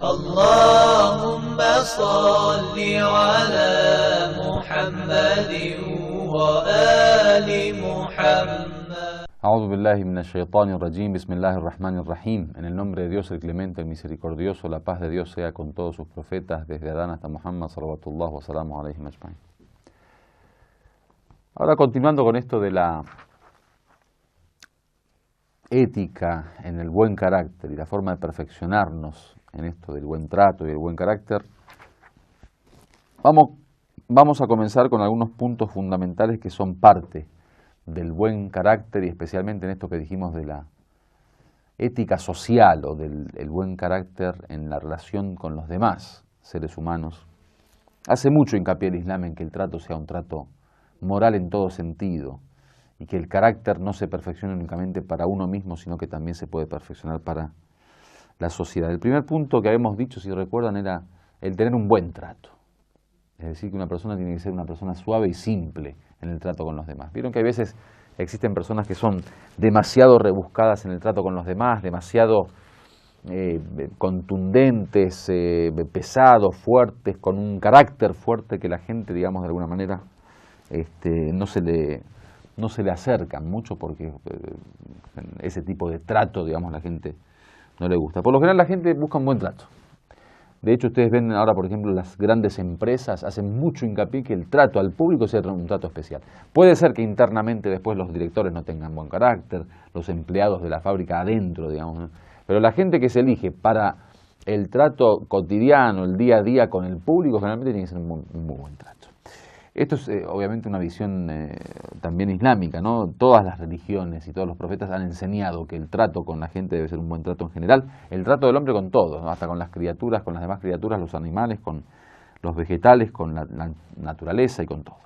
اللهم صل على محمد وآل محمد. A'udhu billahi minash shaitanir rajim. Bismillahir rahmanir rahim. En el nombre de Dios, el clemente, el misericordioso, la paz de Dios sea con todos sus profetas, desde Adán hasta Muhammad, salawatullah wa salamu alayhim ajma'in. Ahora, continuando con esto de la ética en el buen carácter y la forma de perfeccionarnos en esto del buen trato y el buen carácter, vamos a comenzar con algunos puntos fundamentales que son parte del buen carácter y especialmente en esto que dijimos de la ética social o del buen carácter en la relación con los demás seres humanos. Hace mucho hincapié el Islam en que el trato sea un trato moral en todo sentido y que el carácter no se perfeccione únicamente para uno mismo, sino que también se puede perfeccionar para la sociedad. El primer punto que habíamos dicho, si recuerdan, era el tener un buen trato. Es decir, que una persona tiene que ser una persona suave y simple en el trato con los demás. Vieron que a veces existen personas que son demasiado rebuscadas en el trato con los demás, demasiado contundentes, pesados, fuertes, con un carácter fuerte que la gente, digamos, de alguna manera no se le acercan mucho porque ese tipo de trato, digamos, la gente no le gusta. Por lo general la gente busca un buen trato. De hecho, ustedes ven ahora, por ejemplo, las grandes empresas hacen mucho hincapié que el trato al público sea un trato especial. Puede ser que internamente después los directores no tengan buen carácter, los empleados de la fábrica adentro, digamos, ¿no? Pero la gente que se elige para el trato cotidiano, el día a día con el público, generalmente tiene que ser un muy buen trato. Esto es obviamente una visión también islámica, ¿no? Todas las religiones y todos los profetas han enseñado que el trato con la gente debe ser un buen trato en general, el trato del hombre con todos, ¿no? Hasta con las criaturas, con las demás criaturas, los animales, con los vegetales, con la naturaleza y con todo.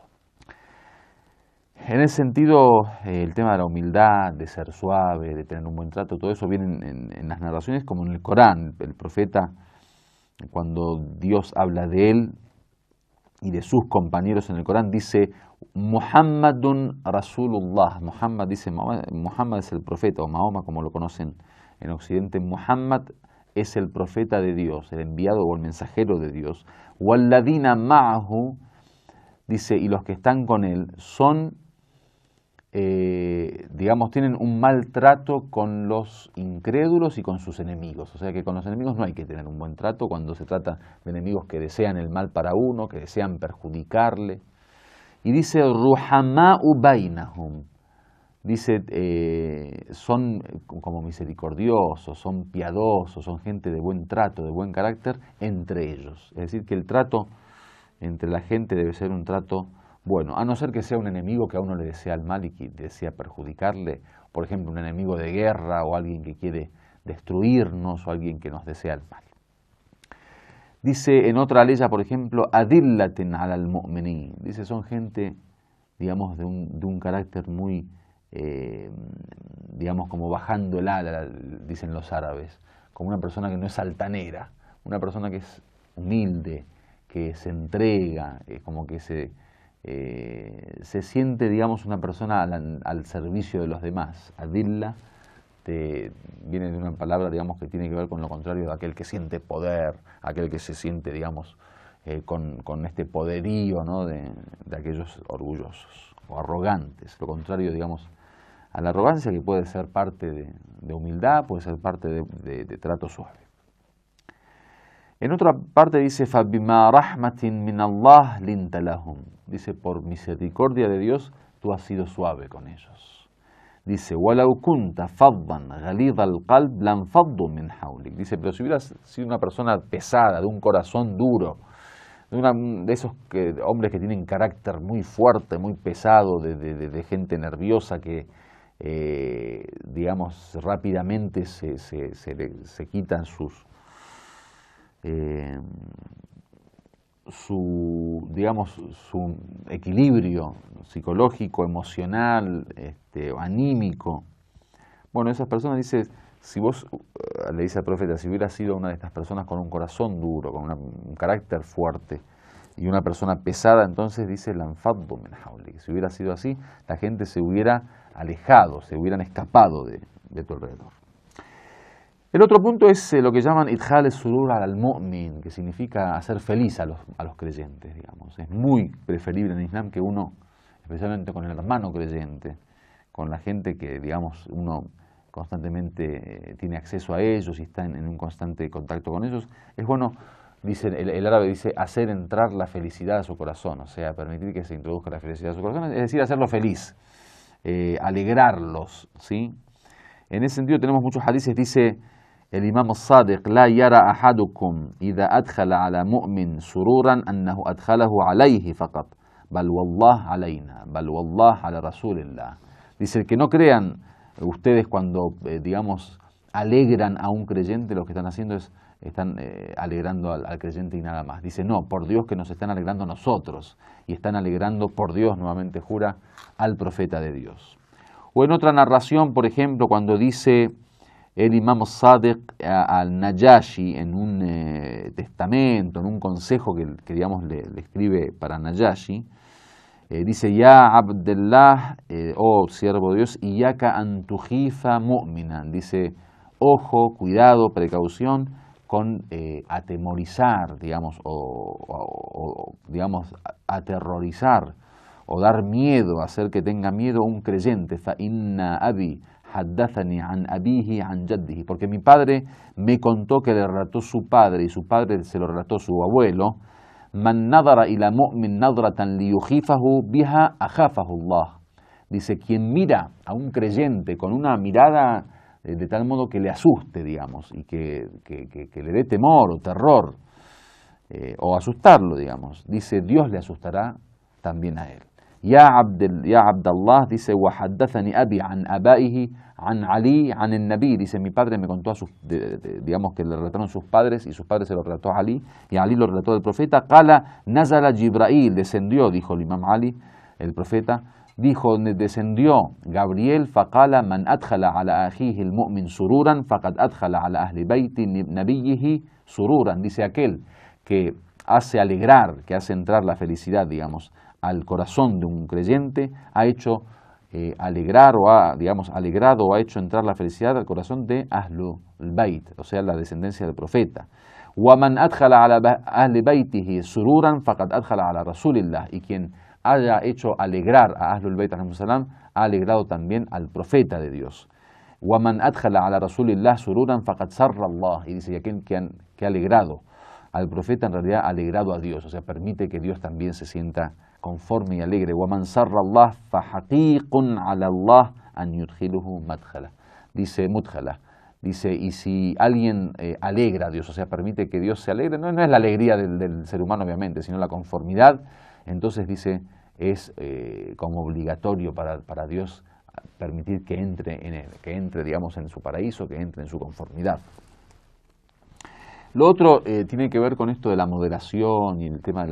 En ese sentido, el tema de la humildad, de ser suave, de tener un buen trato, todo eso viene en las narraciones como en el Corán. El profeta, cuando Dios habla de él y de sus compañeros en el Corán, dice Muhammadun Rasulullah. Muhammad dice, Muhammad es el profeta, o Mahoma como lo conocen en Occidente. Muhammad es el profeta de Dios, el enviado o el mensajero de Dios. Walladina ma'ahu, dice, y los que están con él son, digamos, tienen un mal trato con los incrédulos y con sus enemigos. O sea que con los enemigos no hay que tener un buen trato cuando se trata de enemigos que desean el mal para uno, que desean perjudicarle. Y dice, ruhama'u bainahum, dice, son como misericordiosos, son piadosos, son gente de buen trato, de buen carácter entre ellos. Es decir, que el trato entre la gente debe ser un trato bueno, a no ser que sea un enemigo que a uno le desea el mal y que desea perjudicarle, por ejemplo, un enemigo de guerra o alguien que quiere destruirnos o alguien que nos desea el mal. Dice en otra ley, por ejemplo, adillatin alal mu'minin, dice, son gente, digamos, de un carácter muy, digamos, como bajando el ala, dicen los árabes, como una persona que no es altanera, una persona que es humilde, que se entrega, como que se siente, digamos, una persona al servicio de los demás. Adilla viene de una palabra, digamos, que tiene que ver con lo contrario de aquel que siente poder, aquel que se siente, digamos, con este poderío, ¿no? de aquellos orgullosos o arrogantes. Lo contrario, digamos, a la arrogancia, que puede ser parte de humildad, puede ser parte de trato suave. En otra parte dice, فَبِمَا رَحْمَةٍ مِّنَ اللَّهِ لِنْتَ لَهُمْ, dice, por misericordia de Dios, tú has sido suave con ellos. Dice, وَلَوْ كُنْتَ فَضًّا غَلِيظَ الْقَلْبِ لَانْفَضُّوا مِنْ حَوْلِكَ, dice, pero si hubieras sido una persona pesada, de un corazón duro, de esos hombres que tienen carácter muy fuerte, muy pesado, de gente nerviosa que, digamos, rápidamente se quitan su equilibrio psicológico, emocional, anímico. Bueno, esas personas, dice, si vos, le dice al profeta, si hubieras sido una de estas personas con un corazón duro, con un carácter fuerte y una persona pesada, entonces dice, lanfaddu min hawlik, si hubiera sido así, la gente se hubiera alejado, se hubieran escapado de tu alrededor. El otro punto es lo que llaman idkhal surur al mu'min, que significa hacer feliz a los creyentes, digamos. Es muy preferible en el Islam que uno, especialmente con el hermano creyente, con la gente que, digamos, uno constantemente tiene acceso a ellos y está en un constante contacto con ellos, es bueno, dice el árabe dice, hacer entrar la felicidad a su corazón, o sea, permitir que se introduzca la felicidad a su corazón, es decir, hacerlo feliz, alegrarlos, ¿sí? En ese sentido tenemos muchos hadices, dice el imam al-Sadiq, la yara ahadukum idha adkhala ala mu'min sururan annahu adkhalahu alayhi faqat, bal wallah alayna, bal wallah ala rasulillah. Dice que no crean ustedes cuando, digamos, alegran a un creyente, lo que están haciendo es, están alegrando al creyente y nada más. Dice, no, por Dios que nos están alegrando a nosotros, y están alegrando por Dios, nuevamente jura, al profeta de Dios. O en otra narración, por ejemplo, cuando dice el imam Sadiq al Najashi en un testamento, en un consejo que digamos, le escribe para Najashi, dice, ya Abdullah, oh siervo de Dios, iyaka an tujifa mu'minan, dice, ojo, cuidado, precaución con atemorizar, digamos, o digamos, aterrorizar o dar miedo, hacer que tenga miedo un creyente. Fa inna abi haddathani an abihi an jaddihi, porque mi padre me contó que le relató su padre y su padre se lo relató su abuelo. Man nadara ila mu'min nadratan liyujifahu biha akhafahu Allah. Dice, quien mira a un creyente con una mirada de tal modo que le asuste, digamos, y que le dé temor o terror, o asustarlo, digamos, dice, Dios le asustará también a él. Ya Abdallah, dice, wa haddathani abi an abaihi an Ali an el Nabi, dice, mi padre me contó a sus, digamos que le relataron sus padres y sus padres se lo relató a Ali y Ali lo relató del profeta. Qala nazala Jibrail, descendió, dijo el imam Ali, el profeta, dijo, descendió Gabriel, faqala man adkhala ala ajihi el mu'min sururan faqad adkhala ala ahli bayti nabiyyihi sururan, dice, aquel que hace alegrar, que hace entrar la felicidad, digamos, al corazón de un creyente, ha hecho alegrar o ha, digamos, alegrado o ha hecho entrar la felicidad al corazón de Ahlul Bayt, o sea, la descendencia del profeta. وَمَنْ أَدْخَلَ عَلَى أَهْلِ بَيْتِهِ سُرُورًا فَقَدْ أَدْخَلَ عَلى رَسُولِ اللَّهِ, y quien haya hecho alegrar a Ahlul Bayt, ha alegrado también al profeta de Dios. وَمَنْ أَدْخَلَ عَلى رَسُولِ اللَّهِ سُرُورًا فَقَدْ سَرَّ اللَّهِ, y dice, y aquel que ha alegrado al profeta en realidad ha alegrado a Dios, o sea, permite que Dios también se sienta conforme y alegre. وَمَنْ سَرَّ اللَّهِ فَحَقِيقٌ عَلَى اللَّهِ أَنْ يُدْخِلُهُ مَدْخَلًا, dice mudkhala. Dice, y si alguien alegra a Dios, o sea, permite que Dios se alegre, no es la alegría del ser humano, obviamente, sino la conformidad, entonces dice, es como obligatorio para Dios permitir que entre, digamos, en su paraíso, que entre en su conformidad. Lo otro tiene que ver con esto de la moderación y el tema de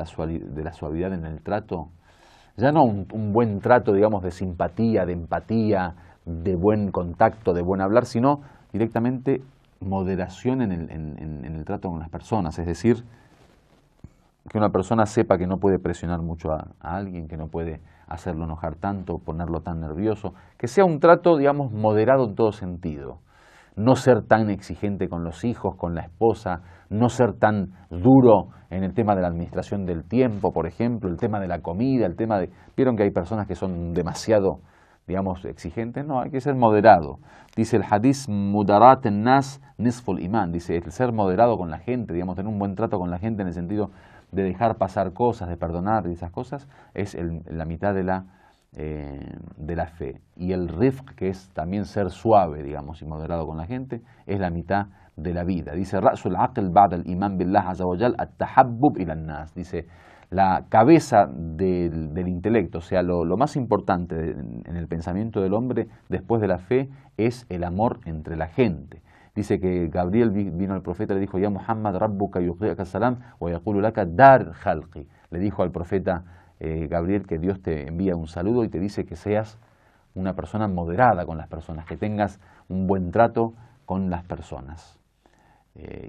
la suavidad en el trato. Ya no un buen trato, digamos, de simpatía, de empatía, de buen contacto, de buen hablar, sino directamente moderación en el trato con las personas. Es decir, que una persona sepa que no puede presionar mucho a alguien, que no puede hacerlo enojar tanto, ponerlo tan nervioso. Que sea un trato, digamos, moderado en todo sentido. No ser tan exigente con los hijos, con la esposa, no ser tan duro en el tema de la administración del tiempo, por ejemplo, el tema de la comida, el tema de... ¿Vieron que hay personas que son demasiado, digamos, exigentes? No, hay que ser moderado. Dice el hadith, mudarat en-nas nisful iman, dice, el ser moderado con la gente, digamos, tener un buen trato con la gente en el sentido de dejar pasar cosas, de perdonar y esas cosas, es la mitad de la fe. Y el rifq, que es también ser suave, digamos, y moderado con la gente, es la mitad de la vida. Dice, ra'sul aql ba'da al-iman billah azza wa jal at-tahabbub ila an-nas. Dice, la cabeza del intelecto, o sea, lo más importante en el pensamiento del hombre después de la fe es el amor entre la gente. Dice que Gabriel vino al profeta y le dijo, ya Muhammad, rabbuka yuqri'aka salam wa yaqulu laka dar khalqi. Le dijo al profeta Gabriel que Dios te envía un saludo y te dice que seas una persona moderada con las personas, que tengas un buen trato con las personas.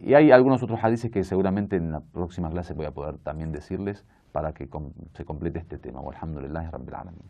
Y hay algunos otros hadices que seguramente en la próxima clase voy a poder también decirles para que se complete este tema. Walhamdulillahi rabbil alamin.